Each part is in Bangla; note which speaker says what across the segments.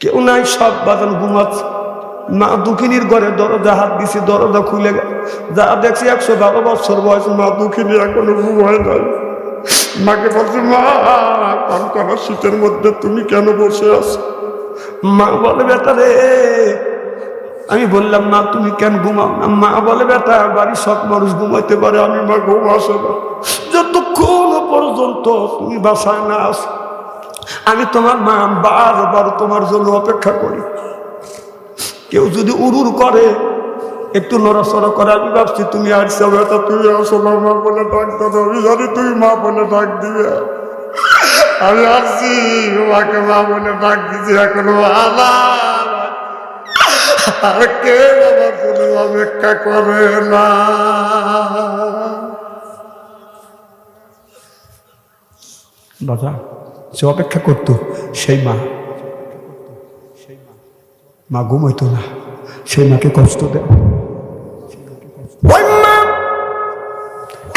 Speaker 1: কেউ নাই, সব বাজান ঘুমাচ্ছে। মা দুঃখিনীর ঘরে দরজা হাত দিছি, দরজা খুলে গেল। যা দেখছি 112 বছর বয়স, মা দুঃখিনী এখনো ঘুমায় নাই। মাকে বলছি, মা কনকনা শীতের মধ্যে তুমি কেন বসে আছো? মা বলে, বেটা রে। আমি বললাম, মা তুমি কেন ঘুমাও না? মা বলে, বেটা বাড়ির সব মানুষ ঘুমাইতে পারে, আমি মা ঘুম আসে না। যতক্ষণ পর্যন্ত তুমি বাসায় না আসো, আমি তোমার মা বারবার তোমার জন্য অপেক্ষা করি। কেউ যদি উড়ুর করে, একটু নড়াচড়া করে, আমি ভাবছি তুমি আসছো, বেটা তুমি আসো, মা বলে ডাক দাও। আমি জানি তুমি মা বলে ডাক দিবে। আমি আসছি, মাকে মা বলে ডাক দিচ্ছি, এখনো আর কে আমার জন্য অপেক্ষা করে না। বাবা সে অপেক্ষা করতো, সেই মা ঘুমাইতো না, সেই মাকে কষ্ট দেয়। ওই মা,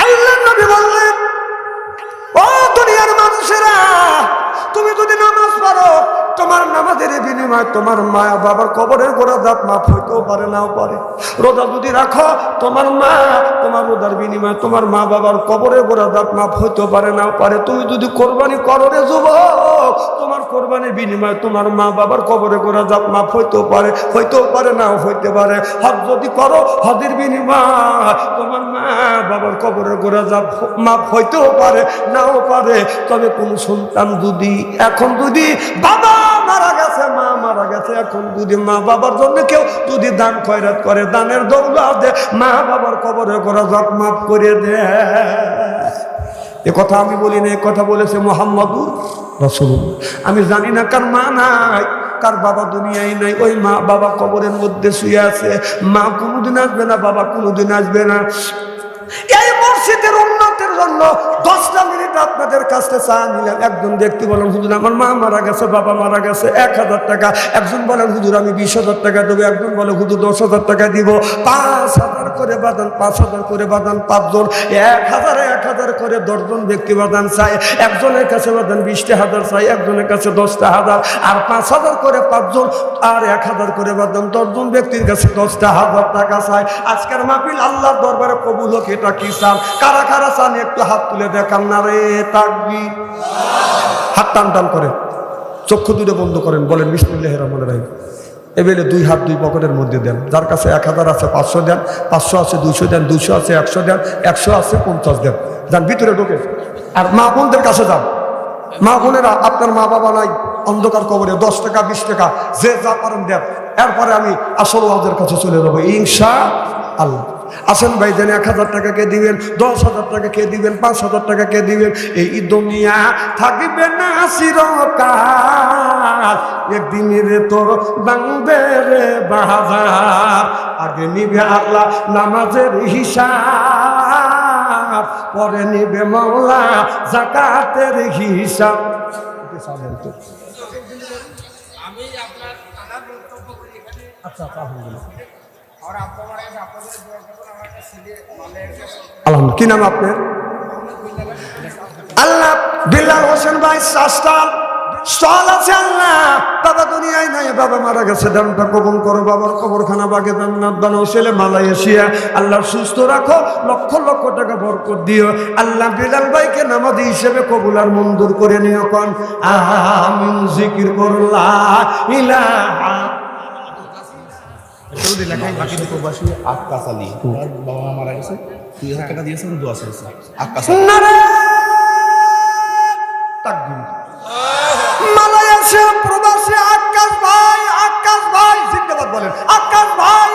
Speaker 1: আল্লাহর নবী বললেন, ও দুনিয়ার মানুষেরা, তুমি যদি নামাজ পড়ো, তোমার নামাজের বিনিময়ে তোমার মা বাবার কবরের গোড়া দাঁত মাফ হইতেও পারে, নাও পারে। রোজা যদি রাখো, তোমার রোজার বিনিময়ে তোমার মা বাবার কবরের গোড়া দাঁত মাফ হইতেও পারে, নাও পারে। তুমি যদি কোরবানি করো রে যুবক, তোমার কোরবানির বিনিময়ে তোমার মা বাবার কবরের গোড়া দাঁত মাফ হইতেও পারে, নাও হইতে পারে। হজ যদি করো, হজের বিনিময়ে তোমার মা বাবার কবরের গোড়া দাঁত মাফ হইতেও পারে, নাও পারে। তবে কোন সন্তান যদি এখন যদি বাবা মারা গেছে, মা মারা গেছে, এখন যদি মা বাবার জন্য কেউ যদি দান খয়রাত করে, দানের দৌলত দেয়, মা বাবার কবরে করা জাত মাফ করে দেয়। এ কথা আমি বলি না, এ কথা বলেছে মুহাম্মদুর রাসূলুল্লাহ। আমি জানি না কার মা নাই, কার বাবা দুনিয়ায় নাই, ওই মা বাবা কবরের মধ্যে শুয়ে আছে। মা কোনোদিন আসবে না, বাবা কোনোদিন আসবে না। এই মসজিদের উন্নতির জন্য 10টা মিনিট আপনাদের কাছে চা নিলাম। একজন ব্যক্তি বলেন, হুজুর আমার মা মারা গেছে, বাবা মারা গেছে, 1000 টাকা। একজন বলেন, হুজুর আমি 20,000 টাকা দেবো। একজন বলে, হুজুর 10,000 টাকা দিব। 5,000 করে বাদান, 5,000 করে বাদান 5 জন, 1,000 করে 10 জন ব্যক্তি বাদান চাই। একজনের কাছে বাদান 20,000 চাই, একজনের কাছে 10,000, আর 5,000 করে 5 জন, আর 1,000 করে বাদান 10 জন ব্যক্তির কাছে 10,000 টাকা চাই। আজকের মাহফিল আল্লাহর দরবারে কবুল হোক, এটা কি চান? কারা কারা চান একটু হাত তুলে দেখান না রে। তাকবীর। হাত টান টান করেন, চক্ষু দুটো বন্ধ করেন, বলেন বিসমিল্লাহির রহমানির রহিম। এবারে 2 হাত 2 পকেটের মধ্যে দেন। যার কাছে 1000 আছে 500 দেন, 500 আছে 200 দেন, 200 আছে 100 দেন, 100 আছে 50 দেন। যান ভিতরে ঢোকে। আর মা বোনদের কাছে যান। মা বোনেরা, আপনার মা বাবা নাই অন্ধকার কবরে, 10 টাকা 20 টাকা যে যা পারেন দেন। এরপরে আমি আসল ওয়াজের কাছে চলে যাবো ইনশাআল্লাহ। আসেন ভাই, যেন 1000 টাকা কে দিবেন, 10,000 টাকা কে দিবেন, 5,000 টাকা কে দিবেন। এই দুনিয়া থাকবে না চিরকাল, একদিন রে তোর ভাঙবে রে বাজার। আগে নিবে আল্লাহ নামাজের হিসাব, পরে নিবে মাওলা যাকাতের হিসাব।
Speaker 2: আমি আপনার আনার বক্তব্য করি এখানে।
Speaker 1: আচ্ছা, আলহামদুলিল্লাহ।
Speaker 2: আর আপনারা আপনাদের দোয়া করবেন, আমার একটা ছেলে মালের
Speaker 1: আলহামদুলিল্লাহ। কি নাম আপনার? আল্লাহ বিল্লাল হোসেন ভাই স্টল আছে। আল্লাহ বাবা দুনিয়ায় নাই, বাবা মারা গেছে, দানটা কবুল করো। বাবার কবরখানা বাগে জান্নাত বানাও, ছেলে মালয়েশিয়া আল্লাহ সুস্থ রাখো, লক্ষ লক্ষ টাকা বরকত দিও। আল্লাহ বিলাল ভাইকে নামাজি হিসেবে কবুল আর মঞ্জুর করে নিও। কোন আমিন। জিকির করো লা ইলাহা।
Speaker 3: বাকি দুটো বাসী আক্কাস আলী, তার বাবা মা মারা গেছে, 2,000 টাকা দিয়েছেন, দোয়া চাইছে। আক্কাস আলী।
Speaker 1: মালয়েশিয়া প্রবাসী আক্কাস ভাই জিন্দাবাদ বলেন। আক্কাস ভাই